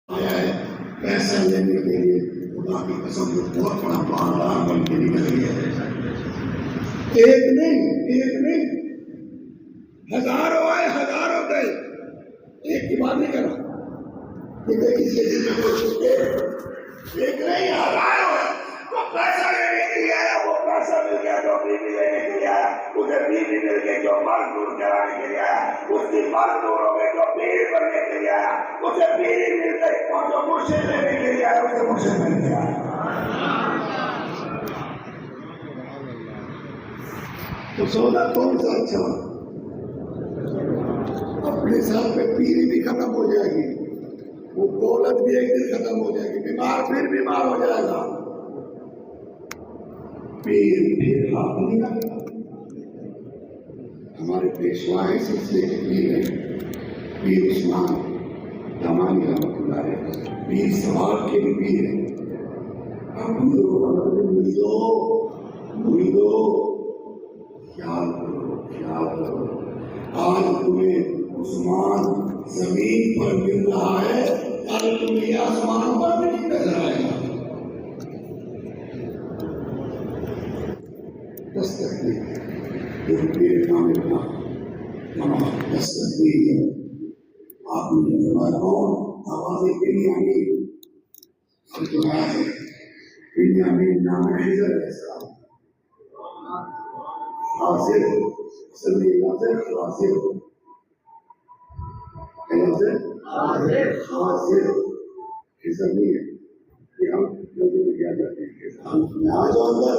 آیا ہے پیسہ لینے کے لیے خدا کی قسم کو بہت بڑا باندار بن کے نکل گیا ہے. ایک نہیں ہزاروں آئے ہزاروں گئے. ایک کی بات نہیں کر رہا کسی دن میں کوشش ایک نہیں ہزاروں ہے. وہ پیسہ لینے کے لیے آیا, وہ پیسہ مل گیا جو بیوی لینے کے لیے آیا, اسے بیوی مل گئی جو مرد دور کرانے کے لیے آیا, اس کی مرد دور ہو گئی جو بیوی بننے کے لیے آیا, اسے بیوی مل گئی اور جو مرشد لینے کے لیے آیا اسے مرشد مل گیا. تو سودا کون سا اچھا؟ اپنے ساتھ میں پیری بھی ختم ہو جائے گی, وہ دولت بھی ایک دن ختم ہو جائے گی, بیمار پھر بیمار ہو جائے گا, پیر پھر ہاتھ نہیں آئے گا. ہمارے پیشوائے سلسلے کے پیر ہیں, پیر عثمان دمانی رحمۃ اللہ علیہ, پیر ثواب کے بھی پیر ہیں. اب مریدو خیال کرو. آج تمہیں عثمان زمین پر مل رہا ہے, کل تمہیں آسمانوں پر بھی نہیں نظر آئے گا. آپ نے فرمایا آوازیں کے لیے آمین. بنیامین نام ہے حضر علیہ السلام, حاضر صلی اللہ حاضر حضر نہیں ہے. یہ ہم لوگوں میں کیا جاتے ہیں آ جاؤ اندر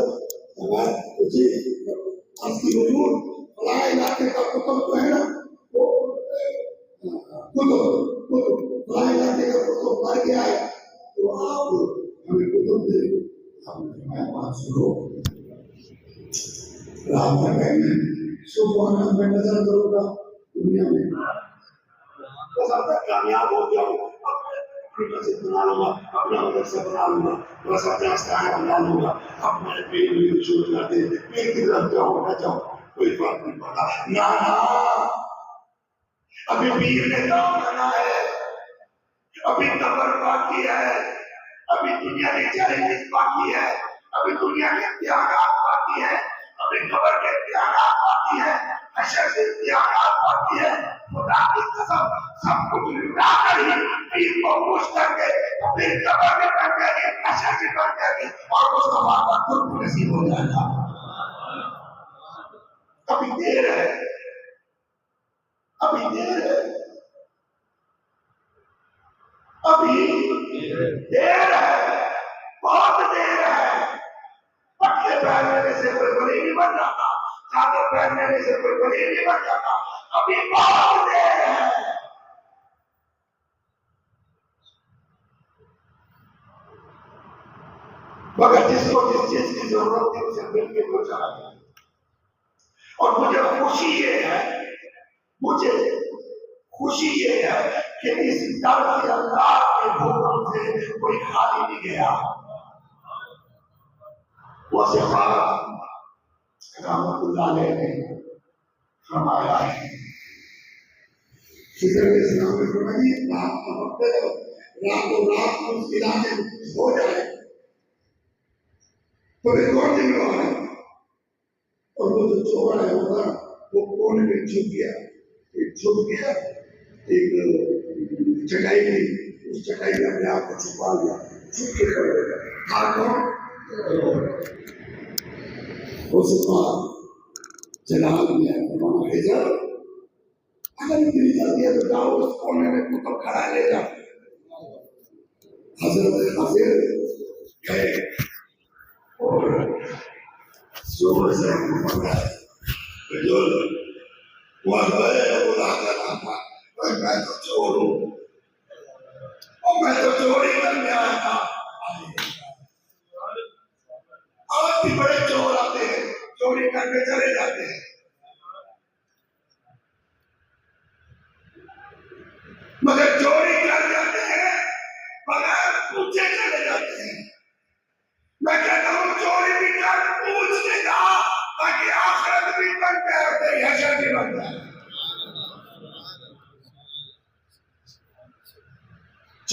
آپ کی حضور فلاں علاقے کا کتب جو ہے نا, وہ فلاں علاقے کا کتب مر گیا ہے, تو آپ ہمیں کتب دے دو. ہم نے فرمایا بات سنو, رات میں کہیں صبح میں نظر کروں گا دنیا میں بس اب تک کامیاب ہو گیا ہوں, اپنی مسجد بنا لوں گا, اپنا مدرسہ بنا لوں گا, بس اپنا استعانہ بنا لوں گا, اپنے پیر بھی چھوڑ جاتے ہیں, پیر کی طرف جاؤں نہ جاؤں کوئی فرق نہیں پڑتا. نہ ابھی پیر نے کام کرنا ہے, ابھی قبر باقی ہے, ابھی دنیا کے چیلنجز باقی ہے, ابھی دنیا کے امتحانات باقی ہے, ابھی قبر کے امتحانات باقی ہے, حشر کے امتحانات باقی ہے. خدا کی قسم سب کچھ لٹا کر ہی پیر کو خوش کر کے پھر قبر میں بن جائے گی, حشر میں بن جائے گی, اور اس کا وعدہ خود نصیب ہو جائے گا. ابھی دیر ہے, ابھی دیر ہے, ابھی دیر ہے, بہت دیر ہے. پٹھے پہننے سے کوئی ولی نہیں بن جاتا, چادر پہننے سے کوئی ولی نہیں بن جاتا, ابھی بہت دیر ہے. مگر جس کو جس چیز کی ضرورت ہے اسے مل کے وہ چلا گیا. اور مجھے خوشی یہ ہے, مجھے خوشی یہ ہے کہ اس در سے اللہ کے حکم سے کوئی خالی نہیں گیا. وہ صفات رحمت اللہ علیہ نے فرمایا ہے. خضر علیہ السلام نے فرمایا رات کا وقت ہے, راتوں رات کو اس علاقے میں ہو جائے تو ایک اور ذمہ ہے. اور وہ جو چور ہے ہوگا وہ کونے میں چھپ گیا, ایک چٹائی تھی, اس چٹائی میں اپنے آپ کو چھپا لیا, چھپ کے کھڑے ہو گیا. اس بات جلال میں فرمایا حضر اگر اتنی جلدی ہے تو جاؤ اس کونے میں کتب کھڑا لے جا. حضرت حاضر گئے اور زور سے پکڑا وہ خدا کا نام تھا, میں تو چور ہوں اور میں تو چوری کرنے آیا تھا. آج بھی بڑے چور آتے ہیں, چوری کر کے چلے جاتے ہیں, مگر چوری کر جاتے ہیں بغیر پوچھے چلے جاتے ہیں. میں کہتا ہوں چوری بھی کر پوچھ کے جا تاکہ آخرت بھی بن جائے اور تیری حشر بھی بن جائے.